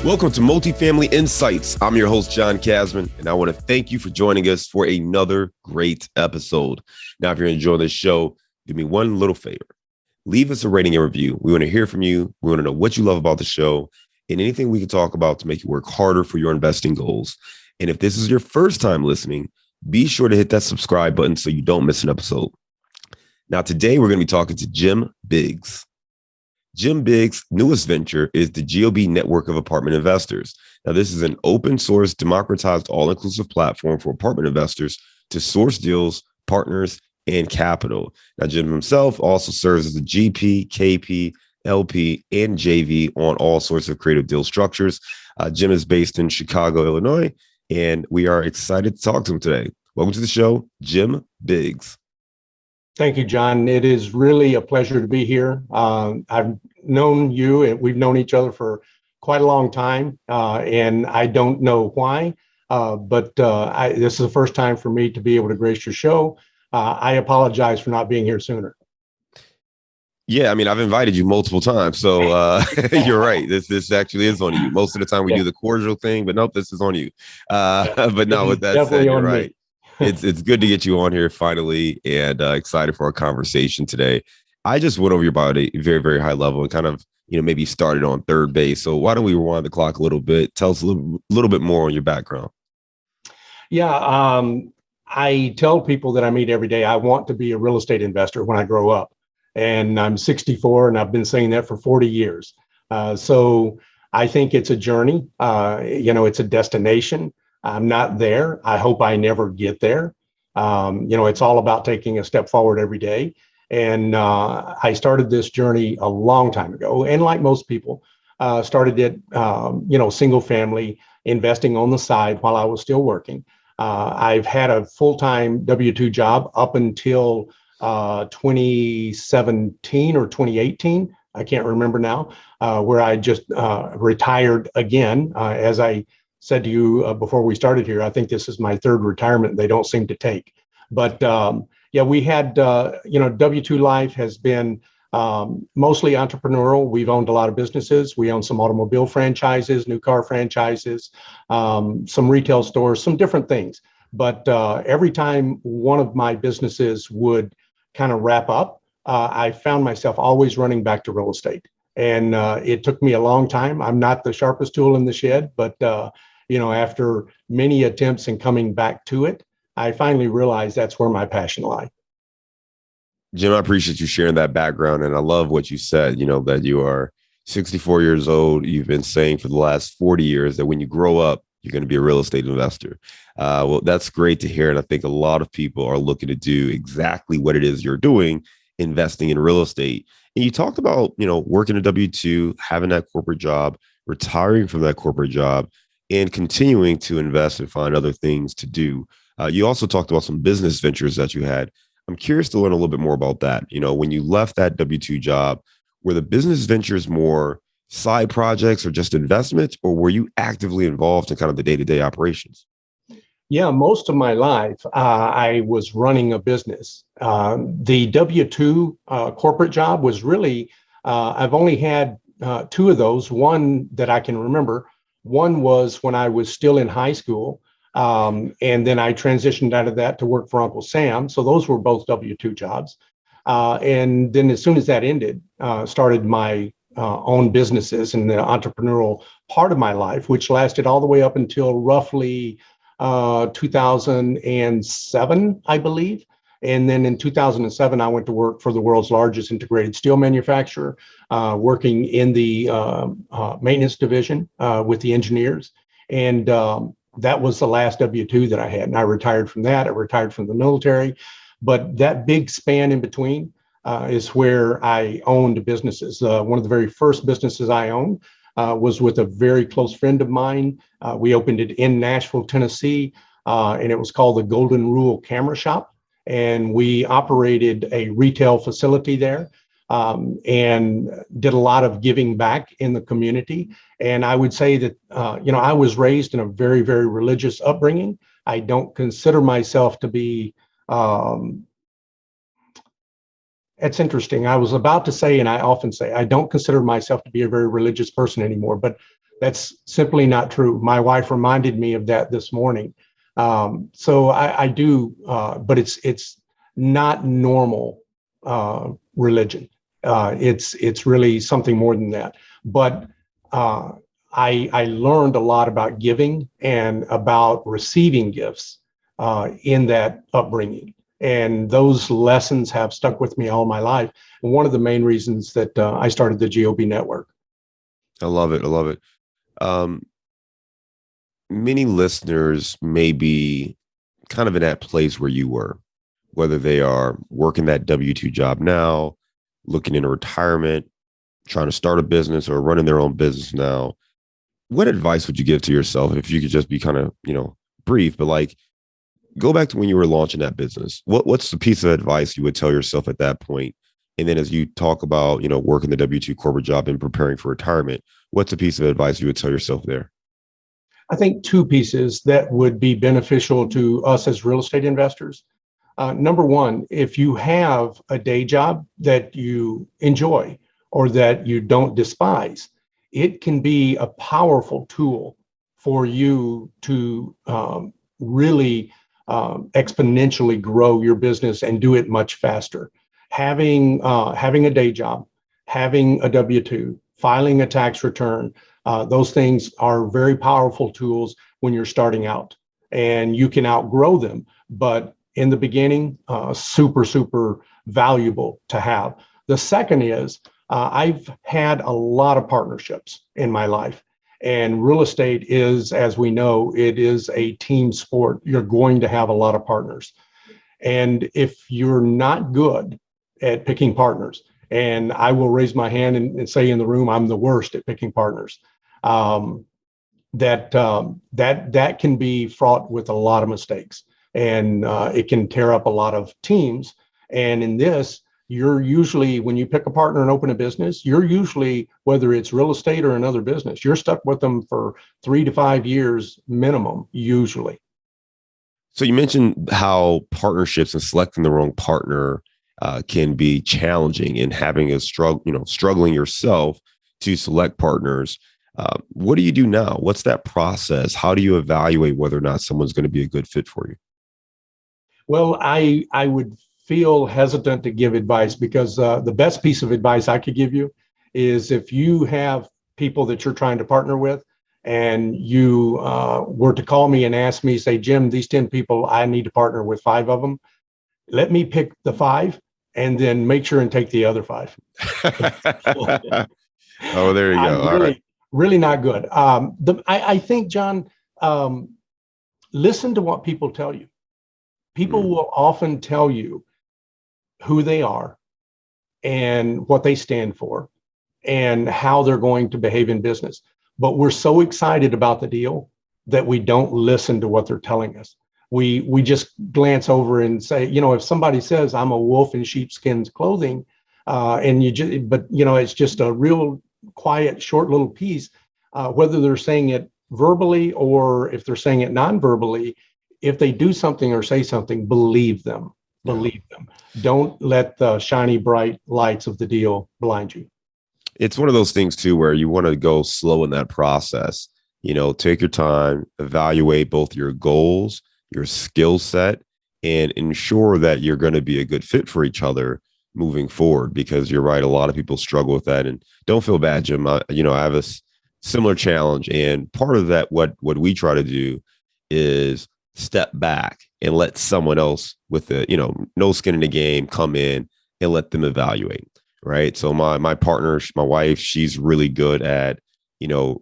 Welcome to Multifamily Insights. I'm your host, John Casman, and I want to thank you for joining us for another great episode. Now, if you're enjoying this show, do me one little favor. Leave us a rating and review. We want to hear from you. We want to know what you love about the show and anything we can talk about to make you work harder for your investing goals. And if this is your first time listening, be sure to hit that subscribe button so you don't miss an episode. Now, today we're going to be talking to Jim Biggs. Jim Biggs' newest venture is the GOB Network of Apartment Investors. Now, this is an open source, democratized, all-inclusive platform for apartment investors to source deals, partners, and capital. Now, Jim himself also serves as a GP, KP, LP, and JV on all sorts of creative deal structures. Jim is based in Chicago, Illinois, and we are excited to talk to him today. Welcome to the show, Jim Biggs. Thank you, John. It is really a pleasure to be here. I've known you and we've known each other for quite a long time, and I don't know why, but this is the first time for me to be able to grace your show. I apologize for not being here sooner. Yeah, I mean, I've invited you multiple times, so you're right. This actually is on you. Most of the time we do the cordial thing, but nope, this is on you. But no, with that said, you're right. Me. It's good to get you on here finally, and excited for our conversation today. I just went over your bio at a very, very high level and kind of, maybe started on third base. So why don't we rewind the clock a little bit? Tell us a little bit more on your background. Yeah, I tell people that I meet every day, I want to be a real estate investor when I grow up. And I'm 64, and I've been saying that for 40 years. So I think it's a journey. It's a destination. I'm not there. I hope I never get there. It's all about taking a step forward every day. And I started this journey a long time ago. And like most people, started it, single family, investing on the side while I was still working. I've had a full-time W-2 job up until 2017 or 2018. I can't remember now, where I just retired again, as I said to you before we started here. I think this is my third retirement they don't seem to take. But we had, W-2 life has been mostly entrepreneurial. We've owned a lot of businesses. We own some automobile franchises, new car franchises, some retail stores, some different things. But every time one of my businesses would kind of wrap up, I found myself always running back to real estate. And it took me a long time. I'm not the sharpest tool in the shed, but after many attempts and coming back to it, I finally realized that's where my passion lies. Jim, I appreciate you sharing that background. And I love what you said, that you are 64 years old. You've been saying for the last 40 years that when you grow up, you're going to be a real estate investor. Well, that's great to hear. And I think a lot of people are looking to do exactly what it is you're doing, investing in real estate. And you talked about, working a W-2, having that corporate job, retiring from that corporate job, and continuing to invest and find other things to do. You also talked about some business ventures that you had. I'm curious to learn a little bit more about that. When you left that W-2 job, were the business ventures more side projects or just investments, or were you actively involved in kind of the day-to-day operations? Yeah, most of my life, I was running a business. The W-2 corporate job was really, I've only had two of those. One that I can remember. One was when I was still in high school. And then I transitioned out of that to work for Uncle Sam. So those were both W-2 jobs. And then as soon as that ended, started my own businesses and the entrepreneurial part of my life, which lasted all the way up until roughly 2007, I believe. And then in 2007, I went to work for the world's largest integrated steel manufacturer, working in the maintenance division with the engineers. And that was the last W-2 that I had. And I retired from that. I retired from the military. But that big span in between is where I owned businesses. One of the very first businesses I owned was with a very close friend of mine. We opened it in Nashville, Tennessee, and it was called the Golden Rule Camera Shop. And we operated a retail facility there. And did a lot of giving back in the community. And I would say that, I was raised in a very, very religious upbringing. I don't consider myself to be, it's interesting. I was about to say, and I often say, I don't consider myself to be a very religious person anymore, but That's simply not true. My wife reminded me of that this morning. So I do, but it's not normal religion. It's really something more than that. But I learned a lot about giving and about receiving gifts in that upbringing. And those lessons have stuck with me all my life. And one of the main reasons that I started the GOB Network. I love it. I love it. Um, Many listeners may be kind of in that place where you were, whether they are working that W-2 job now, looking into retirement, trying to start a business or running their own business now. What advice would you give to yourself if you could just be kind of, brief, but like go back to when you were launching that business? What's the piece of advice you would tell yourself at that point? And then as you talk about, working the W-2 corporate job and preparing for retirement, what's a piece of advice you would tell yourself there? I think two pieces that would be beneficial to us as real estate investors. Number one, if you have a day job that you enjoy or that you don't despise, it can be a powerful tool for you to really exponentially grow your business and do it much faster. Having a day job, having a W-2, filing a tax return, those things are very powerful tools when you're starting out, and you can outgrow them. But in the beginning, super, super valuable to have. The second is I've had a lot of partnerships in my life. And real estate is, as we know, it is a team sport. You're going to have a lot of partners. And if you're not good at picking partners, and I will raise my hand and say in the room, I'm the worst at picking partners. That can be fraught with a lot of mistakes, and it can tear up a lot of teams. And in this, you're usually, when you pick a partner and open a business, you're usually, whether it's real estate or another business, you're stuck with them for 3 to 5 years minimum, usually. So you mentioned how partnerships and selecting the wrong partner can be challenging, and having a struggling yourself to select partners. What do you do now? What's that process? How do you evaluate whether or not someone's going to be a good fit for you? Well, I would feel hesitant to give advice, because the best piece of advice I could give you is, if you have people that you're trying to partner with, and you were to call me and ask me, say, Jim, these 10 people, I need to partner with 5 of them. Let me pick the 5 and then make sure and take the other 5. Oh, there you go. I'm really not good. I think, John, listen to what people tell you. People will often tell you who they are and what they stand for and how they're going to behave in business. But we're so excited about the deal that we don't listen to what they're telling us. We just glance over and say, if somebody says I'm a wolf in sheepskin's clothing, it's just a real quiet, short little piece, whether they're saying it verbally or if they're saying it non-verbally, if they do something or say something, believe them. Believe them. Don't let the shiny, bright lights of the deal blind you. It's one of those things too, where you want to go slow in that process. Take your time, evaluate both your goals, your skill set, and ensure that you're going to be a good fit for each other moving forward. Because you're right, a lot of people struggle with that. And don't feel bad, Jim. I have a similar challenge, and part of that, what we try to do is step back and let someone else with no skin in the game come in and let them evaluate. Right. So my partner, my wife, she's really good at,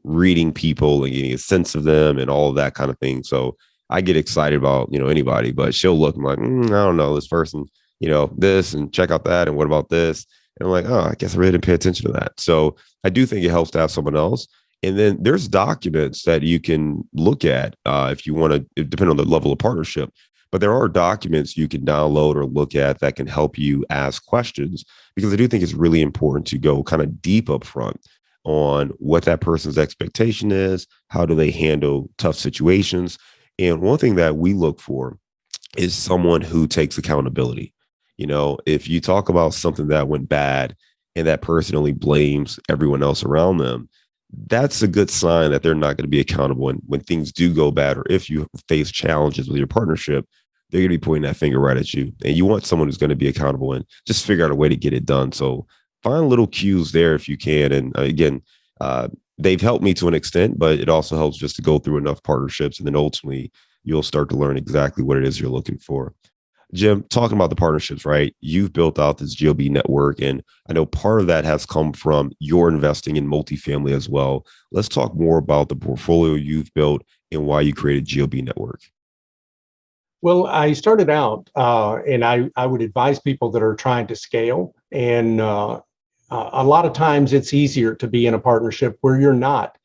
reading people and getting a sense of them and all of that kind of thing. So I get excited about, anybody, but she'll look, I'm like, I don't know this person, this, and check out that. And what about this? And I'm like, oh, I guess I really didn't pay attention to that. So I do think it helps to have someone else. And then there's documents that you can look at if you want to, depending on the level of partnership. But there are documents you can download or look at that can help you ask questions, because I do think it's really important to go kind of deep up front on what that person's expectation is. How do they handle tough situations? And one thing that we look for is someone who takes accountability. If you talk about something that went bad and that person only blames everyone else around them, that's a good sign that they're not going to be accountable. And when things do go bad, or if you face challenges with your partnership, they're going to be pointing that finger right at you. And you want someone who's going to be accountable and just figure out a way to get it done. So find little cues there if you can. And again, they've helped me to an extent, but it also helps just to go through enough partnerships. And then ultimately, you'll start to learn exactly what it is you're looking for. Jim, talking about the partnerships, right? You've built out this GOB network, and I know part of that has come from your investing in multifamily as well. Let's talk more about the portfolio you've built and why you created GOB Network. Well, I started out, and I would advise people that are trying to scale. And a lot of times it's easier to be in a partnership where you're not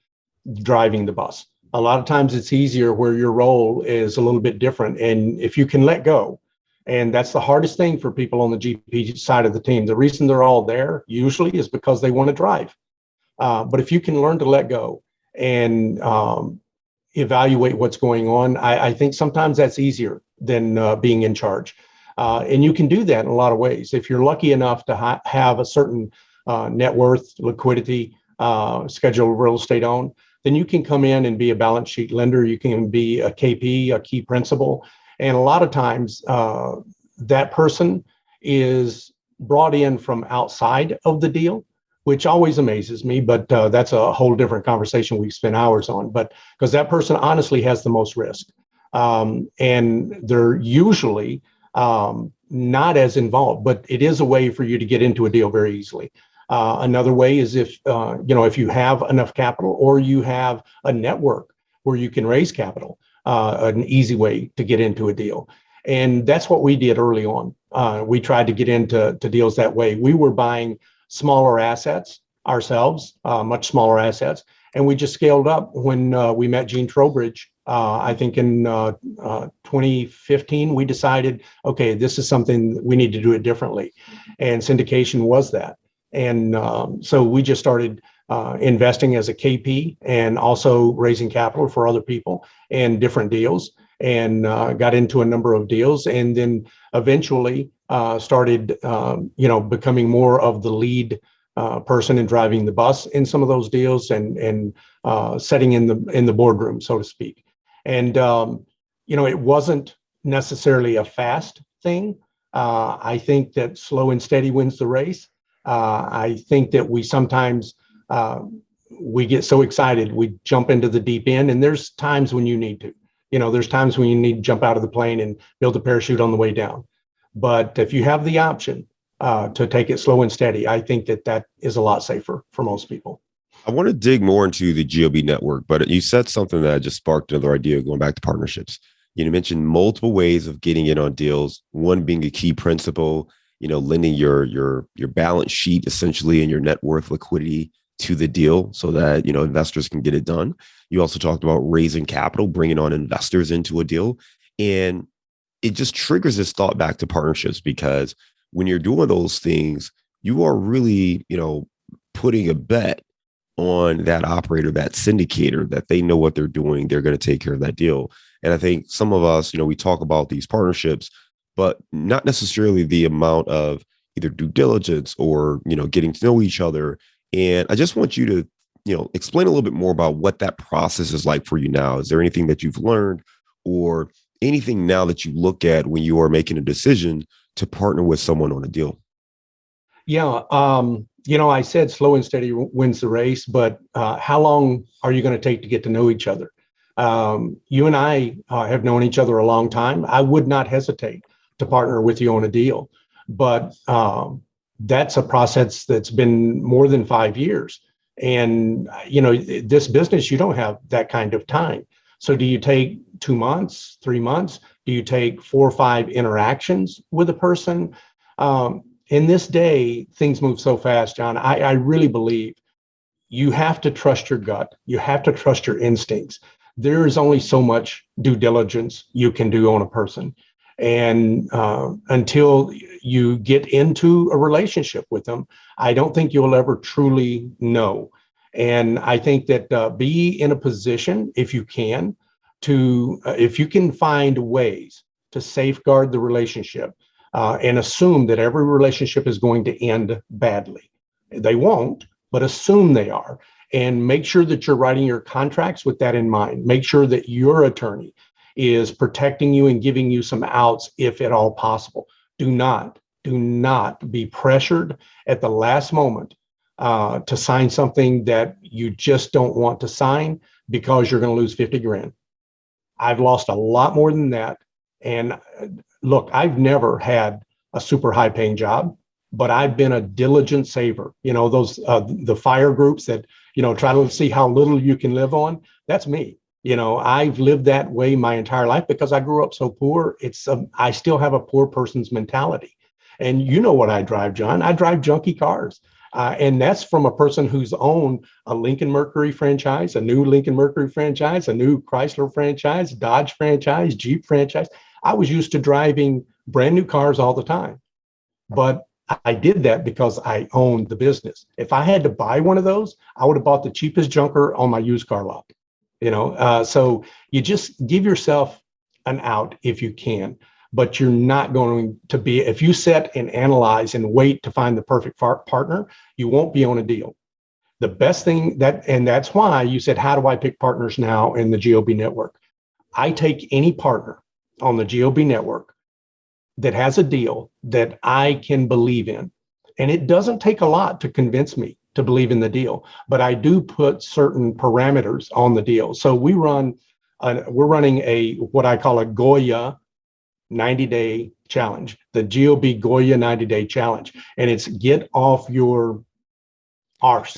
driving the bus. A lot of times it's easier where your role is a little bit different. And if you can let go, and that's the hardest thing for people on the GP side of the team. The reason they're all there usually is because they want to drive. But if you can learn to let go and evaluate what's going on, I think sometimes that's easier than being in charge. And you can do that in a lot of ways. If you're lucky enough to have a certain net worth, liquidity, schedule of real estate owned, then you can come in and be a balance sheet lender. You can be a KP, a key principal. And a lot of times that person is brought in from outside of the deal, which always amazes me, but that's a whole different conversation we spend hours on. But because that person honestly has the most risk. And they're usually not as involved, but it is a way for you to get into a deal very easily. Another way is if you have enough capital or you have a network where you can raise capital, an easy way to get into a deal. And that's what we did early on. We tried to get into deals that way. We were buying smaller assets ourselves, much smaller assets. And we just scaled up when we met Gene Trowbridge. I think in 2015, we decided, okay, this is something we need to do it differently. And syndication was that. And so we just started investing as a KP and also raising capital for other people and different deals, and got into a number of deals, and then eventually started becoming more of the lead person and driving the bus in some of those deals, and setting in the boardroom, so to speak. And it wasn't necessarily a fast thing. I think that slow and steady wins the race. I think that we sometimes we get so excited, we jump into the deep end, and there's times when you need to. There's times when you need to jump out of the plane and build a parachute on the way down. But if you have the option to take it slow and steady, I think that is a lot safer for most people. I want to dig more into the GOB network, but you said something that just sparked another idea going back to partnerships. You mentioned multiple ways of getting in on deals, one being a key principal, lending your balance sheet essentially and your net worth liquidity to the deal so that, investors can get it done. You also talked about raising capital, bringing on investors into a deal. And it just triggers this thought back to partnerships, because when you're doing those things, you are really, putting a bet on that operator, that syndicator, that they know what they're doing. They're going to take care of that deal. And I think some of us, we talk about these partnerships, but not necessarily the amount of either due diligence or, getting to know each other. And I just want you to, explain a little bit more about what that process is like for you now. Is there anything that you've learned or anything now that you look at when you are making a decision to partner with someone on a deal? Yeah. I said slow and steady wins the race, but how long are you going to take to get to know each other? You and I have known each other a long time. I would not hesitate to partner with you on a deal, but that's a process that's been more than 5 years. And, this business, you don't have that kind of time. So do you take 2 months, 3 months? Do you take 4 or 5 interactions with a person? In this day, things move so fast, John. I really believe you have to trust your gut. You have to trust your instincts. There is only so much due diligence you can do on a person. And until you get into a relationship with them, I don't think you'll ever truly know. And I think that be in a position, if you can, if you can find ways to safeguard the relationship and assume that every relationship is going to end badly. They won't, but assume they are. and make sure that you're writing your contracts with that in mind. Make sure that your attorney is protecting you and giving you some outs if at all possible. Do not be pressured at the last moment to sign something that you just don't want to sign because you're going to lose 50 grand. I've lost a lot more than that. And look, I've never had a super high paying job, but I've been a diligent saver. Those the fire groups that, try to see how little you can live on. That's me. I've lived that way my entire life because I grew up so poor. I still have a poor person's mentality. And you know what I drive, John? I drive junky cars. And that's from a person who's owned a Lincoln Mercury franchise, a new Lincoln Mercury franchise, a new Chrysler franchise, Dodge franchise, Jeep franchise. I was used to driving brand new cars all the time. But I did that because I owned the business. If I had to buy one of those, I would have bought the cheapest junker on my used car lot. So you just give yourself an out if you can, but you're not going to be, if you sit and analyze and wait to find the perfect partner, you won't be on a deal. The best thing and that's why you said, how do I pick partners now in the GOB network? I take any partner on the GOB network that has a deal that I can believe in. And it doesn't take a lot to convince me to believe in the deal, but I do put certain parameters on the deal. So we're running what I call a Goya 90-day challenge, the GOB Goya 90-day challenge. And it's get off your arse,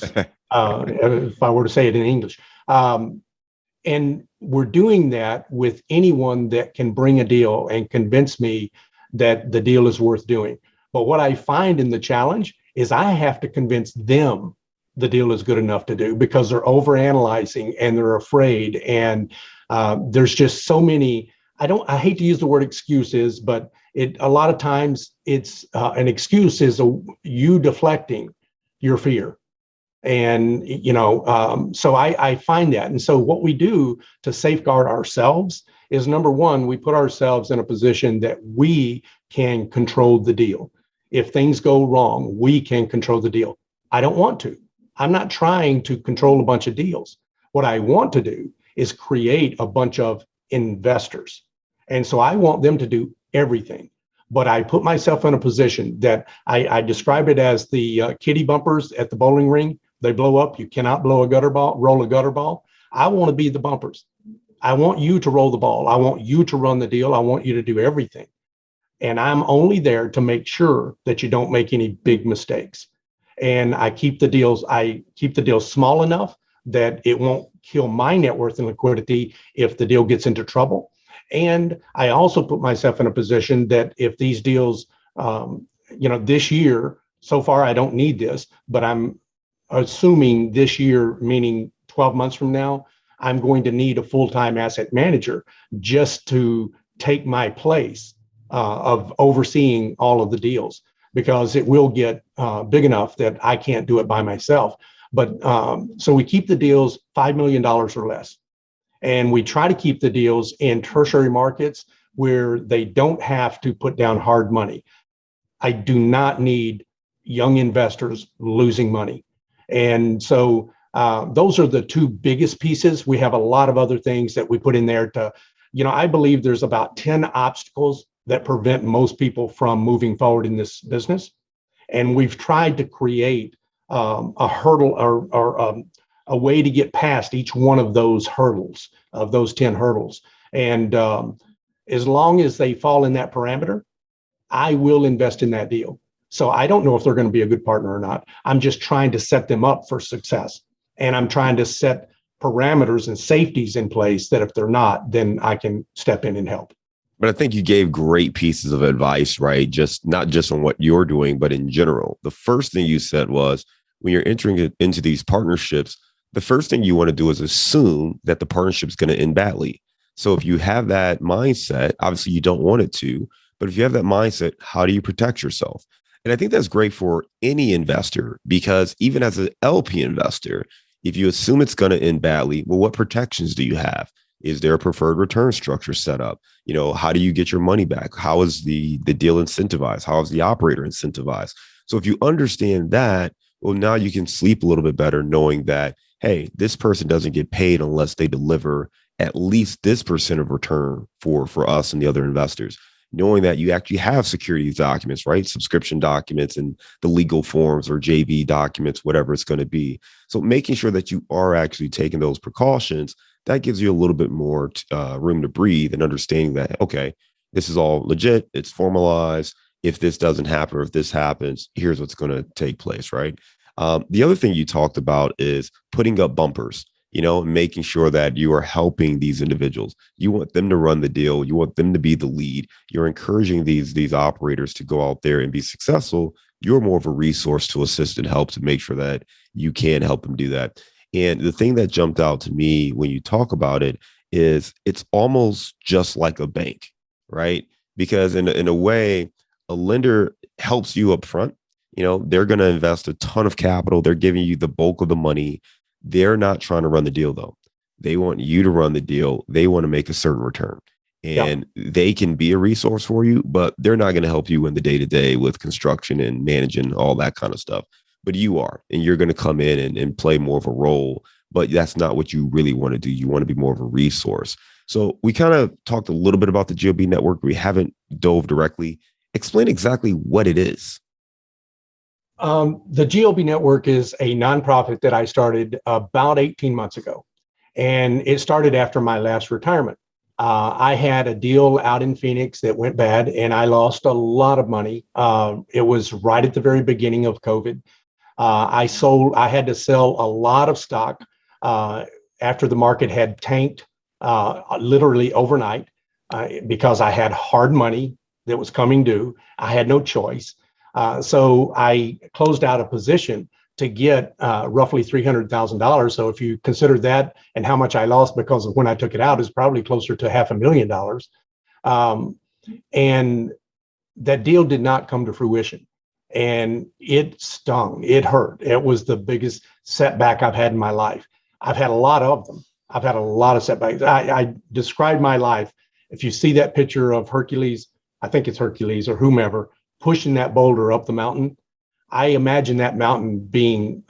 if I were to say it in English. And we're doing that with anyone that can bring a deal and convince me that the deal is worth doing. But what I find in the challenge is I have to convince them the deal is good enough to do because they're overanalyzing and they're afraid. And there's just so many, I hate to use the word excuses, but a lot of times it's an excuse is you deflecting your fear. And, so I find that. And so what we do to safeguard ourselves is, number one, we put ourselves in a position that we can control the deal. If things go wrong, we can control the deal. I don't want to. I'm not trying to control a bunch of deals. What I want to do is create a bunch of investors. And so I want them to do everything. But I put myself in a position that I describe it as the kiddie bumpers at the bowling ring. They blow up. You cannot roll a gutter ball. I want to be the bumpers. I want you to roll the ball. I want you to run the deal. I want you to do everything. And I'm only there to make sure that you don't make any big mistakes. And I keep the deals small enough that it won't kill my net worth and liquidity if the deal gets into trouble. And I also put myself in a position that if these deals, this year, so far, I don't need this, but I'm assuming this year, meaning 12 months from now, I'm going to need a full-time asset manager just to take my place of overseeing all of the deals, because it will get big enough that I can't do it by myself. But so we keep the deals $5 million or less. And we try to keep the deals in tertiary markets where they don't have to put down hard money. I do not need young investors losing money. And so those are the two biggest pieces. We have a lot of other things that we put in there to, I believe there's about 10 obstacles that prevent most people from moving forward in this business. And we've tried to create a hurdle or a way to get past each one of those hurdles, of those 10 hurdles. And as long as they fall in that parameter, I will invest in that deal. So I don't know if they're going to be a good partner or not. I'm just trying to set them up for success. And I'm trying to set parameters and safeties in place that if they're not, then I can step in and help. But I think you gave great pieces of advice, right? Just not just on what you're doing, but in general. The first thing you said was when you're entering into these partnerships, the first thing you want to do is assume that the partnership is going to end badly. So if you have that mindset, obviously you don't want it to, but if you have that mindset, how do you protect yourself? And I think that's great for any investor, because even as an LP investor, if you assume it's going to end badly, well, what protections do you have? Is there a preferred return structure set up? How do you get your money back? How is the deal incentivized? How is the operator incentivized? So if you understand that, well, now you can sleep a little bit better knowing that hey, this person doesn't get paid unless they deliver at least this percent of return for us and the other investors. Knowing that you actually have securities documents, right? Subscription documents and the legal forms or JV documents, whatever it's going to be. So making sure that you are actually taking those precautions, that gives you a little bit more room to breathe and understanding that, okay, this is all legit, it's formalized. If this doesn't happen or if this happens, here's what's going to take place, right? The other thing you talked about is putting up bumpers, making sure that you are helping these individuals. You want them to run the deal. You want them to be the lead. You're encouraging these operators to go out there and be successful. You're more of a resource to assist and help to make sure that you can help them do that. And the thing that jumped out to me when you talk about it is it's almost just like a bank, right? Because in a way, a lender helps you up front. They're going to invest a ton of capital. They're giving you the bulk of the money. They're not trying to run the deal, though. They want you to run the deal. They want to make a certain return. And they can be a resource for you, but they're not going to help you in the day-to-day with construction and managing all that kind of stuff. But you are, and you're going to come in and play more of a role. But that's not what you really want to do. You want to be more of a resource. So we kind of talked a little bit about the GOB network. We haven't dove directly. Explain exactly what it is. The GOB Network is a nonprofit that I started about 18 months ago, and it started after my last retirement. I had a deal out in Phoenix that went bad, and I lost a lot of money. It was right at the very beginning of COVID. I had to sell a lot of stock after the market had tanked literally overnight because I had hard money that was coming due. I had no choice. So I closed out a position to get roughly $300,000. So if you consider that and how much I lost because of when I took it out is probably closer to $500,000. And that deal did not come to fruition. And it stung. It hurt. It was the biggest setback I've had in my life. I've had a lot of them. I've had a lot of setbacks. I describe my life. If you see that picture of Hercules, I think it's Hercules or whomever, pushing that boulder up the mountain, I imagine that mountain being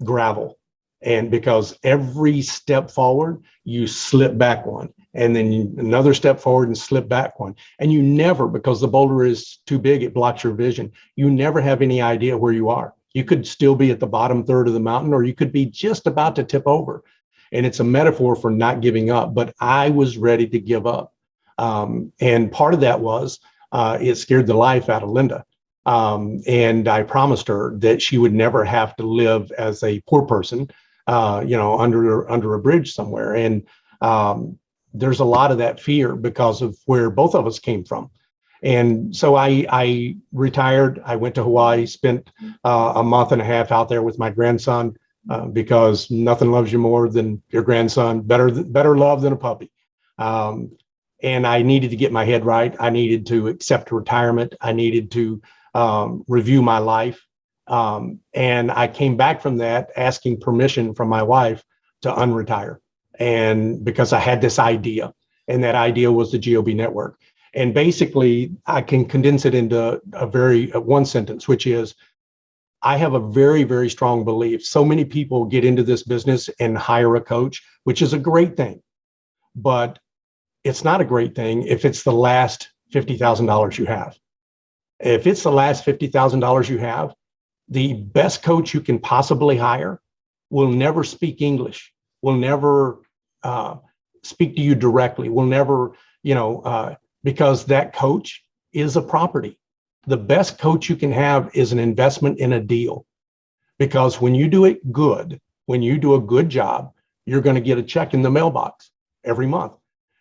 gravel. And because every step forward, you slip back one, and then another step forward and slip back one. And you never, because the boulder is too big, it blocks your vision. You never have any idea where you are. You could still be at the bottom third of the mountain, or you could be just about to tip over. And it's a metaphor for not giving up. But I was ready to give up. And part of that was, it scared the life out of Linda. And I promised her that she would never have to live as a poor person, under a bridge somewhere. And there's a lot of that fear because of where both of us came from. And so I retired. I went to Hawaii, spent a month and a half out there with my grandson because nothing loves you more than your grandson, better love than a puppy. And I needed to get my head right. I needed to accept retirement. I needed to review my life. And I came back from that asking permission from my wife to unretire. And because I had this idea, and that idea was the GOB network. And basically, I can condense it into one sentence, which is, I have a very, very strong belief. So many people get into this business and hire a coach, which is a great thing. But it's not a great thing if it's the last $50,000 you have. If it's the last $50,000 you have, the best coach you can possibly hire will never speak English, will never speak to you directly, will never, because that coach is a property. The best coach you can have is an investment in a deal. Because when you do it good, when you do a good job, you're going to get a check in the mailbox every month.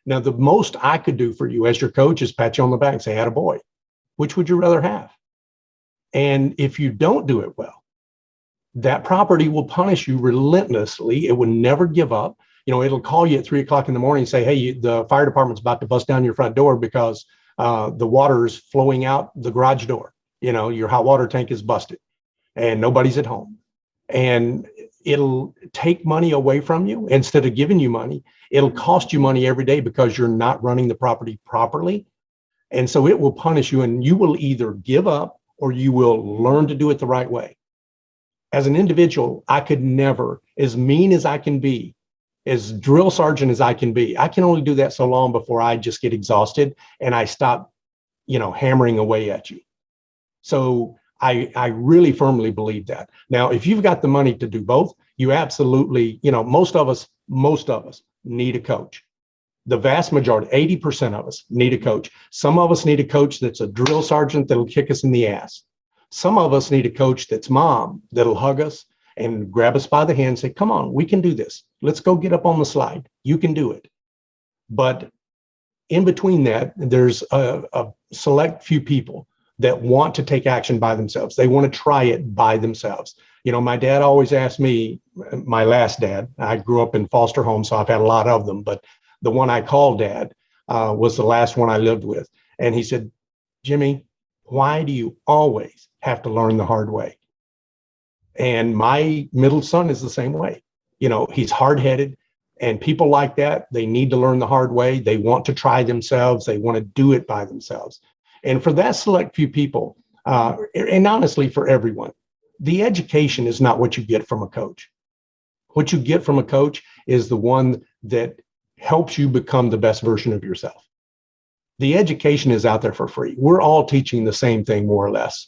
Now, the most I could do for you as your coach is pat you on the back and say, attaboy. Which would you rather have? And if you don't do it well, that property will punish you relentlessly. It will never give up. It'll call you at 3:00 in the morning and say, hey, the fire department's about to bust down your front door because the water is flowing out the garage door. Your hot water tank is busted and nobody's at home. And it'll take money away from you instead of giving you money. It'll cost you money every day because you're not running the property properly. And so it will punish you, and you will either give up or you will learn to do it the right way. As an individual, I could never, as mean as I can be, as drill sergeant as I can be, I can only do that so long before I just get exhausted and I stop, hammering away at you. So I really firmly believe that. Now, if you've got the money to do both, you absolutely, most of us need a coach. The vast majority, 80% of us need a coach. Some of us need a coach that's a drill sergeant that'll kick us in the ass. Some of us need a coach that's mom that'll hug us and grab us by the hand and say, come on, we can do this. Let's go get up on the slide. You can do it. But in between that, there's a select few people that want to take action by themselves. They want to try it by themselves. My dad always asked me, my last dad, I grew up in foster homes, so I've had a lot of them, but the one I called dad was the last one I lived with. And he said, Jimmy, why do you always have to learn the hard way? And my middle son is the same way. He's hard-headed, and people like that, they need to learn the hard way. They want to try themselves. They want to do it by themselves. And for that select few people, and honestly, for everyone, the education is not what you get from a coach. What you get from a coach is the one that helps you become the best version of yourself. The education is out there for free. We're all teaching the same thing, more or less.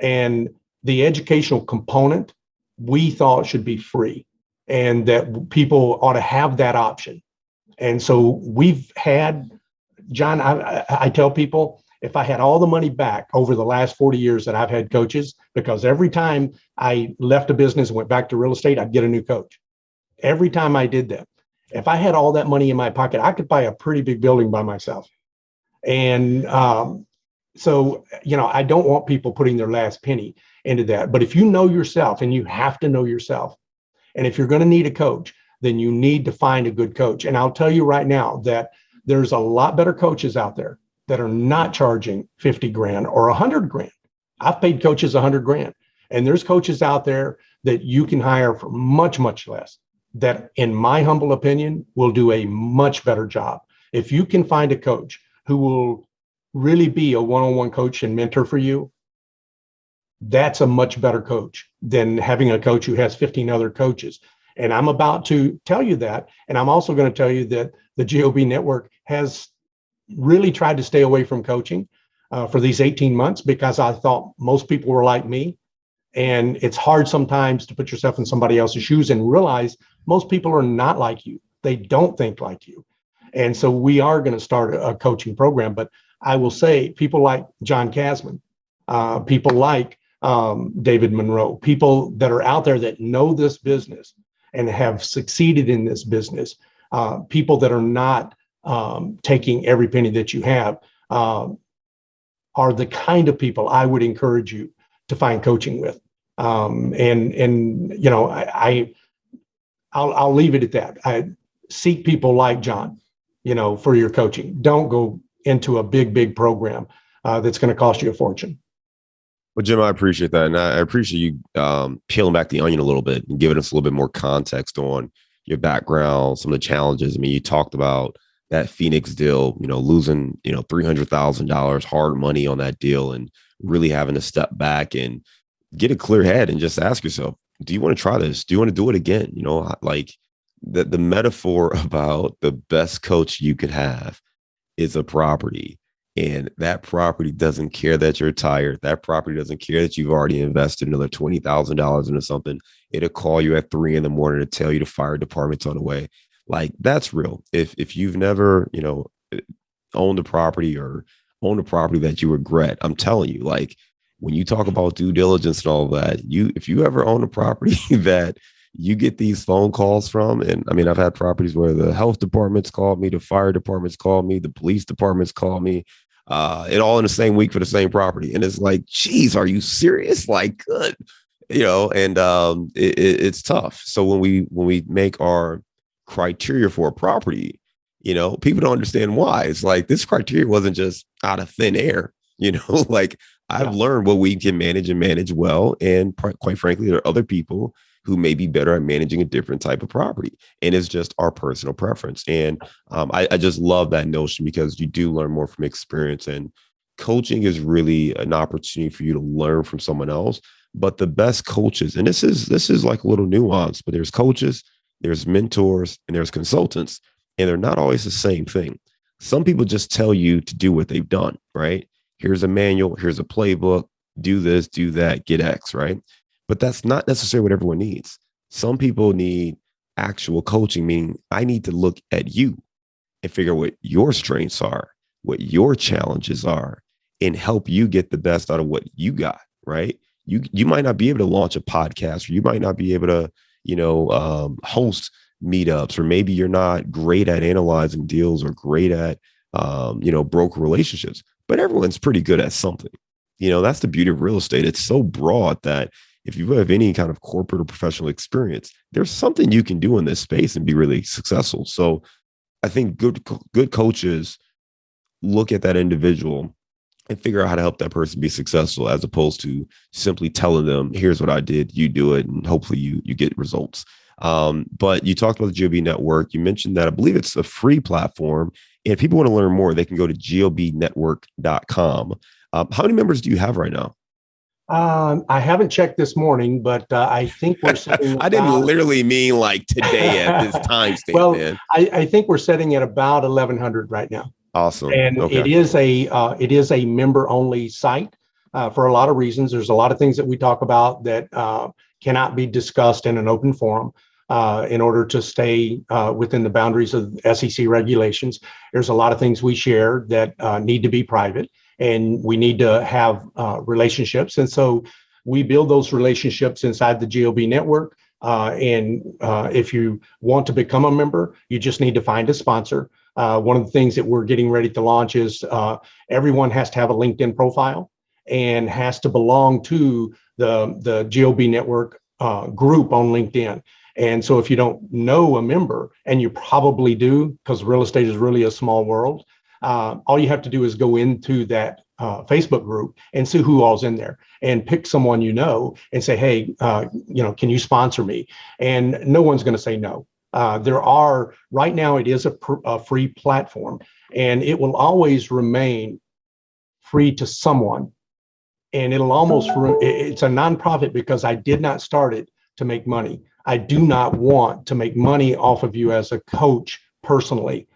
And the educational component, we thought should be free, and that people ought to have that option. And so we've had, John, I tell people, if I had all the money back over the last 40 years that I've had coaches, because every time I left a business and went back to real estate, I'd get a new coach. Every time I did that. If I had all that money in my pocket, I could buy a pretty big building by myself. And so, I don't want people putting their last penny into that. But if you know yourself, and you have to know yourself, and if you're going to need a coach, then you need to find a good coach. And I'll tell you right now that there's a lot better coaches out there that are not charging 50 grand or 100 grand. I've paid coaches 100 grand. And there's coaches out there that you can hire for much, much less, that, in my humble opinion, will do a much better job. If you can find a coach who will really be a one-on-one coach and mentor for you, that's a much better coach than having a coach who has 15 other coaches. And I'm about to tell you that. And I'm also going to tell you that the GOB Network has really tried to stay away from coaching for these 18 months, because I thought most people were like me. And it's hard sometimes to put yourself in somebody else's shoes and realize most people are not like you. They don't think like you. And so we are going to start a coaching program. But I will say, people like John Kasman, people like David Monroe, people that are out there that know this business and have succeeded in this business, people that are not taking every penny that you have, are the kind of people I would encourage you to find coaching with. I'll leave it at that. I seek people like John, for your coaching. Don't go into a big program that's going to cost you a fortune. Well, Jim, I appreciate that. And I appreciate you peeling back the onion a little bit and giving us a little bit more context on your background, some of the challenges. I mean, you talked about that Phoenix deal, losing, $300,000 hard money on that deal, and really having to step back and get a clear head and just ask yourself, do you want to try this? Do you want to do it again? Like the metaphor about the best coach you could have is a property. And that property doesn't care that you're tired. That property doesn't care that you've already invested another $20,000 into something. It'll call you at 3 a.m. to tell you the fire department's on the way. Like, that's real. If you've never, owned a property or owned a property that you regret, I'm telling you, like, when you talk about due diligence and all that, if you ever own a property that you get these phone calls from, and I mean, I've had properties where the health department's called me, the fire department's called me, the police department's called me, it all in the same week for the same property. And it's like, geez, are you serious? Like, good, and it's tough. So when we make our criteria for a property, people don't understand why. It's like, this criteria wasn't just out of thin air, like, I've learned what we can manage and manage well. And quite frankly, there are other people who may be better at managing a different type of property. And it's just our personal preference. And I just love that notion, because you do learn more from experience, and coaching is really an opportunity for you to learn from someone else, But the best coaches, and this is like a little nuance, but there's coaches, there's mentors, and there's consultants, and they're not always the same thing. Some people just tell you to do what they've done, right? Here's a manual, here's a playbook, do this, do that, get X, right? But that's not necessarily what everyone needs. Some people need actual coaching, meaning I need to look at you and figure out what your strengths are, what your challenges are, and help you get the best out of what you got, right? You might not be able to launch a podcast, or you might not be able to, host meetups, or maybe you're not great at analyzing deals or great at, broker relationships, but everyone's pretty good at something. That's the beauty of real estate. It's so broad that if you have any kind of corporate or professional experience, there's something you can do in this space and be really successful. So I think good coaches look at that individual and figure out how to help that person be successful, as opposed to simply telling them, here's what I did, you do it, and hopefully you get results. But you talked about the GOB Network. You mentioned that I believe it's a free platform. And if people want to learn more, they can go to gobnetwork.com. How many members do you have right now? I haven't checked this morning, but I think we're sitting I didn't literally mean like today at this time state, well, man. I think we're sitting at about 1,100 right now. Awesome. And okay. it is a member only site for a lot of reasons. There's a lot of things that we talk about that cannot be discussed in an open forum in order to stay within the boundaries of SEC regulations. There's a lot of things we share that need to be private, and we need to have relationships. And so we build those relationships inside the GOB network. And if you want to become a member, you just need to find a sponsor. One of the things that we're getting ready to launch is everyone has to have a LinkedIn profile and has to belong to the GOB network group on LinkedIn. And so if you don't know a member, and you probably do, because real estate is really a small world, all you have to do is go into that Facebook group and see who all's in there, and pick someone and say, hey, can you sponsor me? And no one's going to say no. Right now, it is a free platform, and it will always remain free to someone. And it's a nonprofit, because I did not start it to make money. I do not want to make money off of you as a coach personally,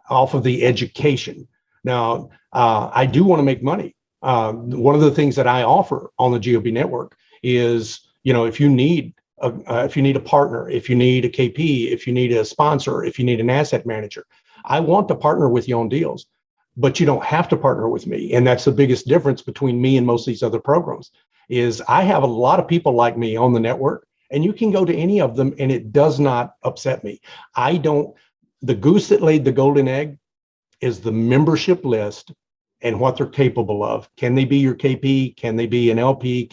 off of the education. Now, I do want to make money. One of the things that I offer on the GOB network is, if you need a partner, if you need a KP, if you need a sponsor, if you need an asset manager, I want to partner with you on deals, but you don't have to partner with me. And that's the biggest difference between me and most of these other programs, is I have a lot of people like me on the network, and you can go to any of them and it does not upset me. The goose that laid the golden egg is the membership list and what they're capable of. Can they be your KP? Can they be an LP?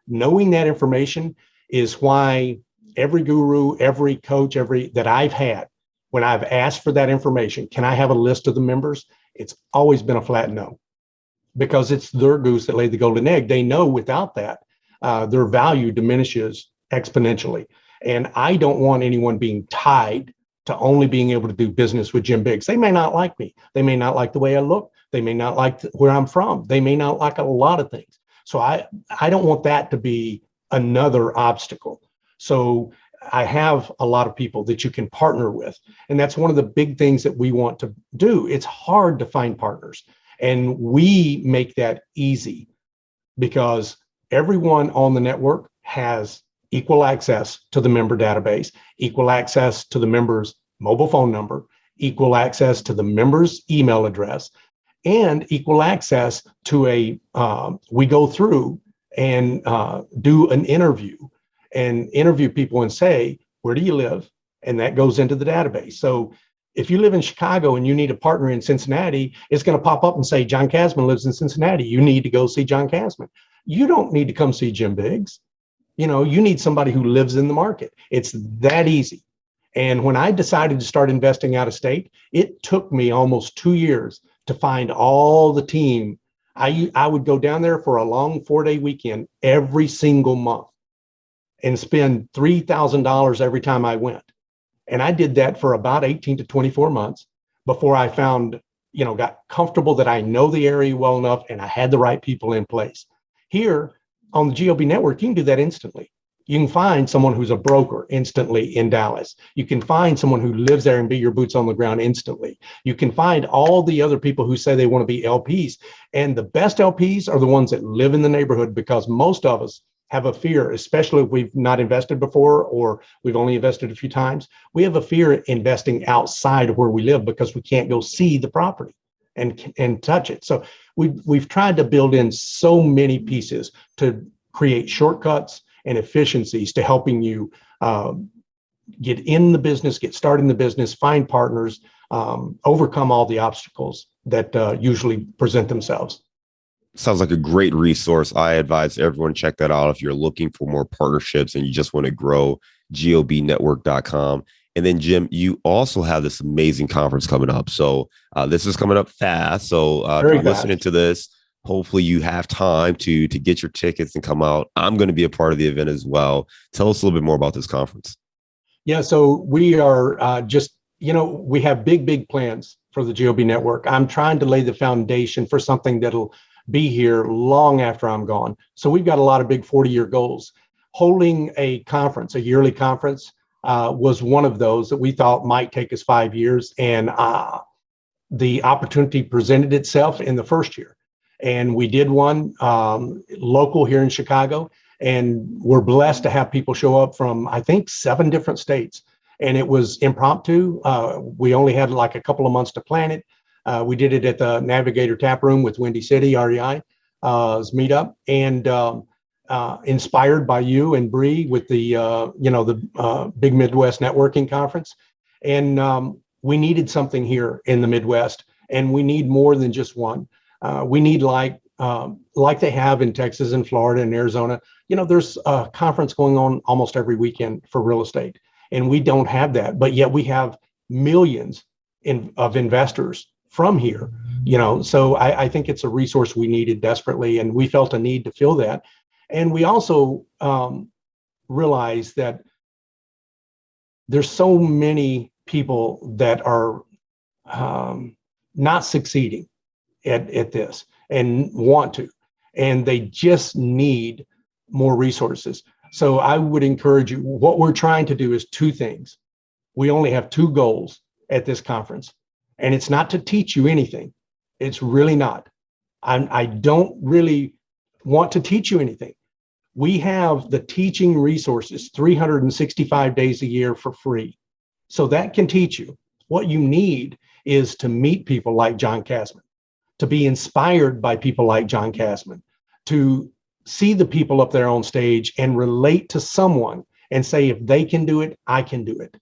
Knowing that information is why every guru, every coach, that I've had, when I've asked for that information, can I have a list of the members? It's always been a flat no, because it's their goose that laid the golden egg. They know without that, their value diminishes exponentially. And I don't want anyone being tied to only being able to do business with Jim Biggs. They may not like me. They may not like the way I look. They may not like where I'm from. They may not like a lot of things. So I don't want that to be another obstacle. So I have a lot of people that you can partner with. And that's one of the big things that we want to do. It's hard to find partners, and we make that easy, because everyone on the network has equal access to the member database, equal access to the member's mobile phone number, equal access to the member's email address, and equal access to we go through and do an interview people and say, where do you live? And that goes into the database. So if you live in Chicago and you need a partner in Cincinnati, it's going to pop up and say, John Casman lives in Cincinnati. You need to go see John Casman. You don't need to come see Jim Biggs. You need somebody who lives in the market. It's that easy. And when I decided to start investing out of state, it took me almost 2 years to find all the team. I would go down there for a long 4-day weekend every single month and spend $3,000 every time I went. And I did that for about 18 to 24 months before I found, got comfortable that I know the area well enough and I had the right people in place. Here, on the GOB network, you can do that instantly. You can find someone who's a broker instantly in Dallas. You can find someone who lives there and be your boots on the ground instantly. You can find all the other people who say they want to be LPs. And the best LPs are the ones that live in the neighborhood, because most of us have a fear, especially if we've not invested before or we've only invested a few times. We have a fear investing outside of where we live because we can't go see the property and touch it. So we've tried to build in so many pieces to create shortcuts and efficiencies to helping you get in the business, get started in the business, find partners, overcome all the obstacles that usually present themselves. Sounds like a great resource. I advise everyone check that out if you're looking for more partnerships and you just want to grow. GOBnetwork.com. And then, Jim, you also have this amazing conference coming up. So this is coming up fast. So if you're listening to this, hopefully you have time to get your tickets and come out. I'm going to be a part of the event as well. Tell us a little bit more about this conference. Yeah, so we are we have big plans for the GOB network. I'm trying to lay the foundation for something that'll be here long after I'm gone. So we've got a lot of big 40-year goals. Holding a conference, a yearly conference, was one of those that we thought might take us 5 years. And the opportunity presented itself in the first year. And we did one local here in Chicago. And we're blessed to have people show up from, I think, 7 different states. And it was impromptu. We only had like a couple of months to plan it. We did it at the Navigator Tap Room with Windy City, REI's meetup. And inspired by you and Bree with the Big Midwest Networking Conference. And we needed something here in the Midwest. And we need more than just one. We need like they have in Texas and Florida and Arizona. There's a conference going on almost every weekend for real estate, and we don't have that. But yet we have millions of investors from here. So I think it's a resource we needed desperately, and we felt a need to fill that. And we also realized that there's so many people that are not succeeding at this and want to, and they just need more resources. So I would encourage you, what we're trying to do is 2 things. We only have 2 goals at this conference, and it's not to teach you anything. It's really not. I don't really want to teach you anything. We have the teaching resources 365 days a year for free. So that can teach you. What you need is to meet people like John Kasman, to be inspired by people like John Kasman, to see the people up there on stage and relate to someone and say, if they can do it, I can do it.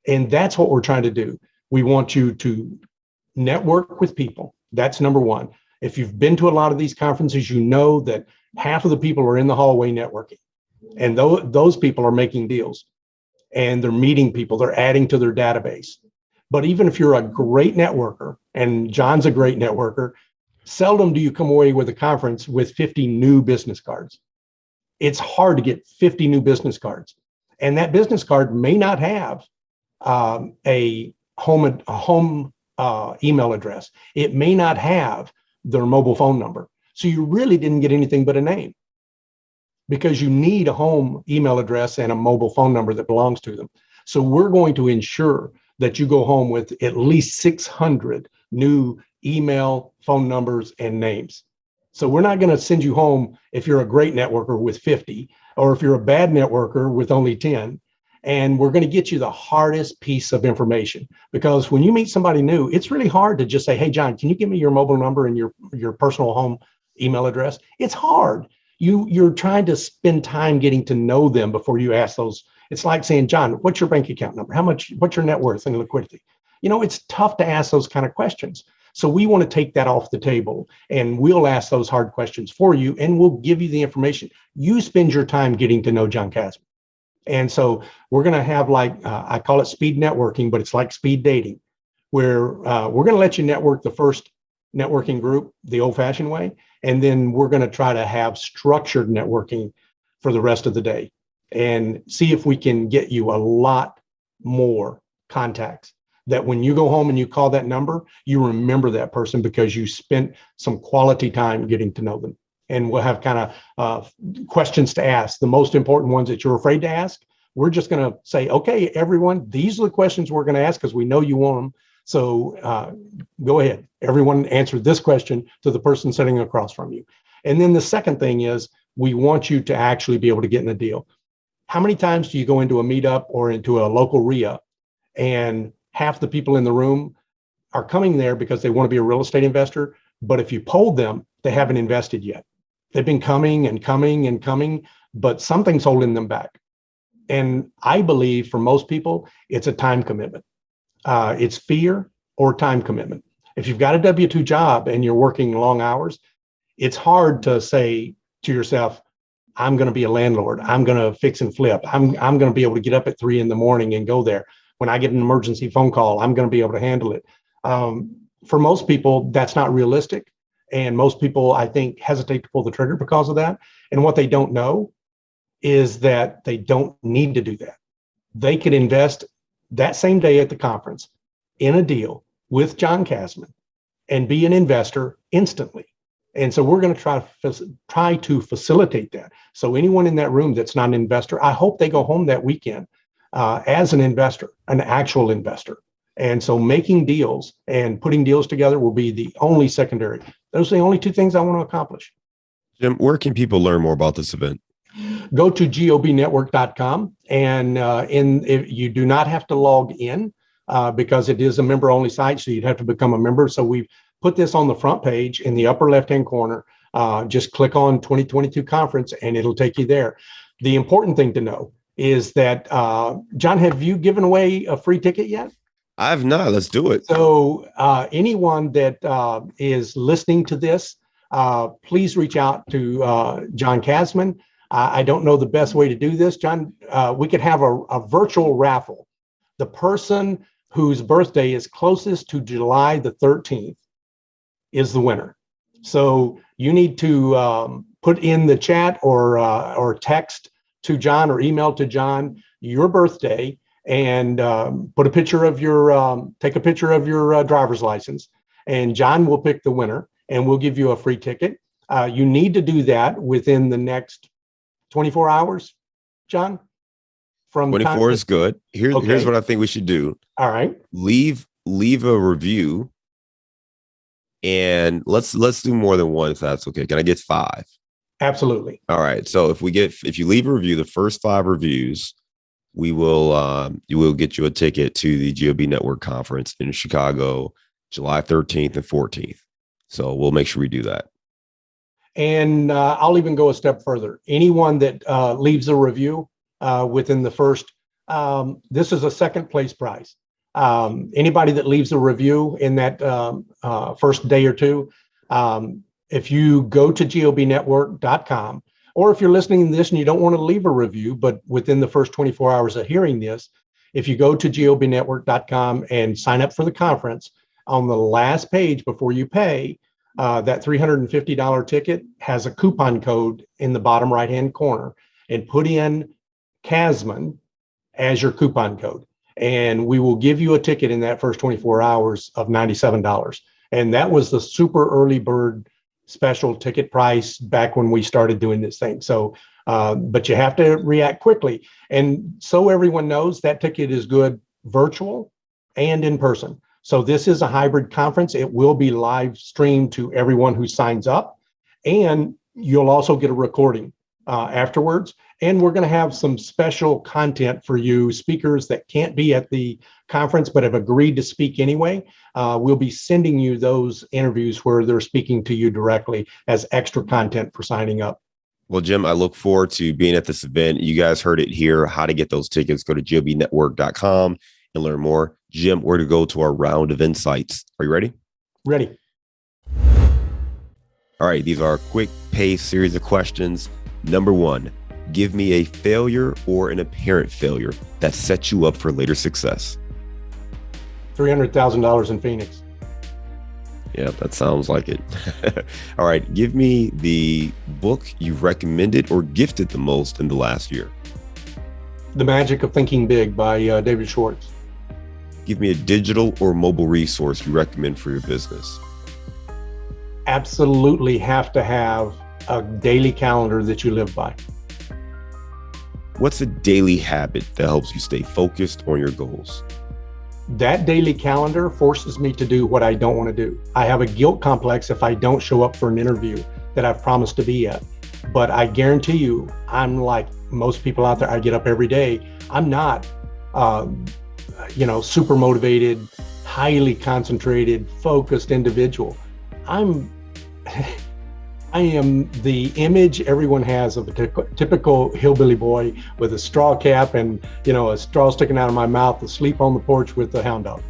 And that's what we're trying to do. We want you to network with people. That's number one. If you've been to a lot of these conferences, you know that half of the people are in the hallway networking. And those people are making deals and they're meeting people, they're adding to their database. But even if you're a great networker, and John's a great networker, seldom do you come away with a conference with 50 new business cards. It's hard to get 50 new business cards. And that business card may not have a home email address. It may not have their mobile phone number. So you really didn't get anything but a name, because you need a home email address and a mobile phone number that belongs to them. So we're going to ensure that you go home with at least 600 new email, phone numbers, and names. So we're not going to send you home if you're a great networker with 50, or if you're a bad networker with only 10. And we're going to get you the hardest piece of information, because when you meet somebody new, it's really hard to just say, hey, John, can you give me your mobile number and your personal home email address? It's hard. You're trying to spend time getting to know them before you ask those. It's like saying, John, what's your bank account number? What's your net worth and liquidity? It's tough to ask those kind of questions. So we want to take that off the table, and we'll ask those hard questions for you, and we'll give you the information. You spend your time getting to know John Kasman. And so we're going to have I call it speed networking, but it's like speed dating, where we're going to let you network the first networking group the old-fashioned way, and then we're going to try to have structured networking for the rest of the day and see if we can get you a lot more contacts, that when you go home and you call that number, you remember that person because you spent some quality time getting to know them. and we'll have kind of questions to ask, the most important ones that you're afraid to ask. We're just going to say, okay, everyone, these are the questions we're going to ask because we know you want them. So go ahead. Everyone answer this question to the person sitting across from you. And then the second thing is we want you to actually be able to get in a deal. How many times do you go into a meetup or into a local re-up and half the people in the room are coming there because they want to be a real estate investor, but if you polled them, they haven't invested yet. They've been coming and coming and coming, but something's holding them back. And I believe for most people, it's a time commitment. It's fear or time commitment. If you've got a W-2 job and you're working long hours, it's hard to say to yourself, I'm going to be a landlord. I'm going to fix and flip. I'm going to be able to get up at 3 a.m. and go there. When I get an emergency phone call, I'm going to be able to handle it. For most people, that's not realistic. And most people, I think, hesitate to pull the trigger because of that. And what they don't know is that they don't need to do that. They could invest that same day at the conference in a deal with John Kasman and be an investor instantly. And so we're going to try to facilitate that. So anyone in that room that's not an investor, I hope they go home that weekend as an investor, an actual investor. And so making deals and putting deals together will be the only secondary. Those are the only two things I want to accomplish. Jim, where can people learn more about this event? Go to gobnetwork.com, and if you do not have to log in because it is a member-only site, so you'd have to become a member. So we've put this on the front page in the upper left-hand corner. Just click on 2022 conference, and it'll take you there. The important thing to know is that, John, have you given away a free ticket yet? I have not. Let's do it. So anyone that is listening to this, please reach out to John Kasman. I don't know the best way to do this, John. We could have a virtual raffle. The person whose birthday is closest to July the 13th is the winner. So you need to put in the chat or text to John or email to John your birthday and put a picture of your, take a picture of your driver's license, and John will pick the winner and we'll give you a free ticket. You need to do that within the next 24 hours, John? From 24 is good. Here's what I think we should do. All right. Leave a review, and let's do more than one if that's okay. Can I get 5? Absolutely. All right. So if you leave a review, the first 5 reviews, we will get you a ticket to the GOB Network Conference in Chicago, July 13th and 14th. So we'll make sure we do that. And I'll even go a step further. Anyone that leaves a review within the first, this is a second place prize. Anybody that leaves a review in that first day or two, if you go to gobnetwork.com, or if you're listening to this and you don't want to leave a review, but within the first 24 hours of hearing this, if you go to gobnetwork.com and sign up for the conference, on the last page before you pay, that $350 ticket has a coupon code in the bottom right-hand corner, and put in Kasman as your coupon code. And we will give you a ticket in that first 24 hours of $97. And that was the super early bird special ticket price back when we started doing this thing. So, but you have to react quickly. And so everyone knows that ticket is good virtual and in person. So this is a hybrid conference. It will be live streamed to everyone who signs up, and you'll also get a recording afterwards. And we're going to have some special content for you speakers that can't be at the conference but have agreed to speak anyway. We'll be sending you those interviews where they're speaking to you directly as extra content for signing up. Well, Jim, I look forward to being at this event. You guys heard it here. How to get those tickets, go to gobnetwork.com and learn more. Jim, where to go to our round of insights. Are you ready? Ready. All right. These are a quick pace series of questions. Number 1, give me a failure or an apparent failure that sets you up for later success. $300,000 in Phoenix. Yeah, that sounds like it. All right. Give me the book you've recommended or gifted the most in the last year. The Magic of Thinking Big by David Schwartz. Give me a digital or mobile resource you recommend for your business. Absolutely have to have a daily calendar that you live by. What's a daily habit that helps you stay focused on your goals? That daily calendar forces me to do what I don't want to do. I have a guilt complex if I don't show up for an interview that I've promised to be at. But I guarantee you, I'm like most people out there. I get up every day. I'm not, super motivated, highly concentrated, focused individual. I am the image everyone has of a typical hillbilly boy with a straw cap and, a straw sticking out of my mouth, asleep on the porch with the hound dog.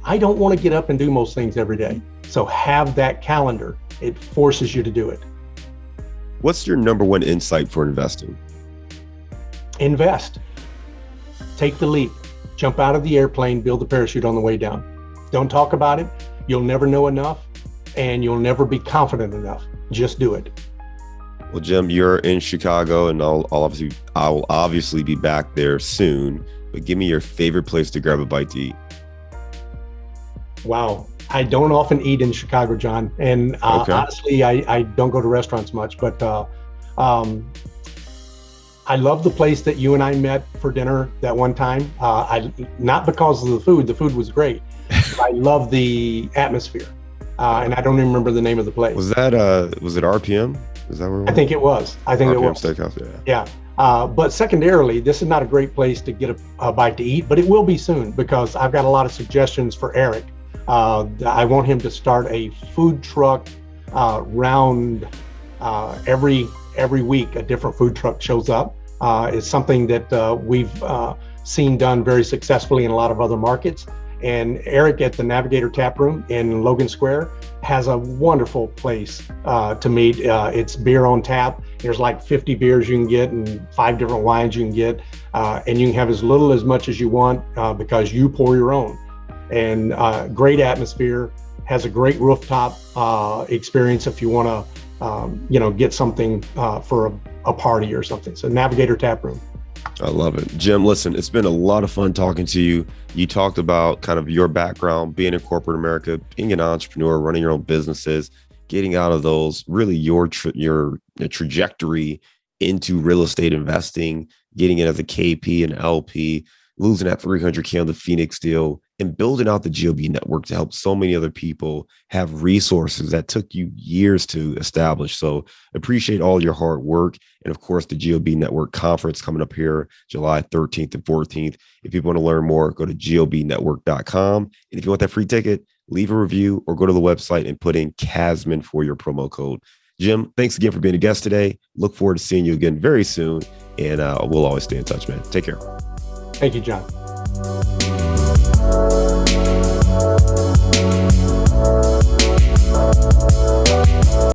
I don't want to get up and do most things every day. So have that calendar. It forces you to do it. What's your number one insight for investing? Invest. Take the leap. Jump out of the airplane, build the parachute on the way down. Don't talk about it. You'll never know enough, and you'll never be confident enough. Just do it. Well, Jim, you're in Chicago, and I'll obviously be back there soon. But give me your favorite place to grab a bite to eat. Wow. I don't often eat in Chicago, John. And Okay. Honestly, I don't go to restaurants much, but I love the place that you and I met for dinner that one time. Not because of the food was great. I love the atmosphere. And I don't even remember the name of the place. Was it RPM? Is that where it was? I think it was. RPM it was. Steakhouse, yeah. But secondarily, this is not a great place to get a bite to eat, but it will be soon because I've got a lot of suggestions for Eric. I want him to start a food truck round every week. A different food truck shows up. It's something that we've seen done very successfully in a lot of other markets. And Eric at the Navigator Tap Room in Logan Square has a wonderful place to meet. It's beer on tap. There's like 50 beers you can get and 5 different wines you can get. And you can have as little as much as you want because you pour your own. And great atmosphere, has a great rooftop experience if you want to, get something for a party or something. So Navigator Tap Room. I love it. Jim, listen, it's been a lot of fun talking to you. You talked about kind of your background, being in corporate America, being an entrepreneur, running your own businesses, getting out of those, really your trajectory into real estate investing, getting in as a KP and LP, losing that 300K on the Phoenix deal, and building out the GOB network to help so many other people have resources that took you years to establish. So appreciate all your hard work. And of course, the GOB Network Conference coming up here, July 13th and 14th. If you want to learn more, go to gobnetwork.com. And if you want that free ticket, leave a review or go to the website and put in Casman for your promo code. Jim, thanks again for being a guest today. Look forward to seeing you again very soon. And we'll always stay in touch, man. Take care. Thank you, John.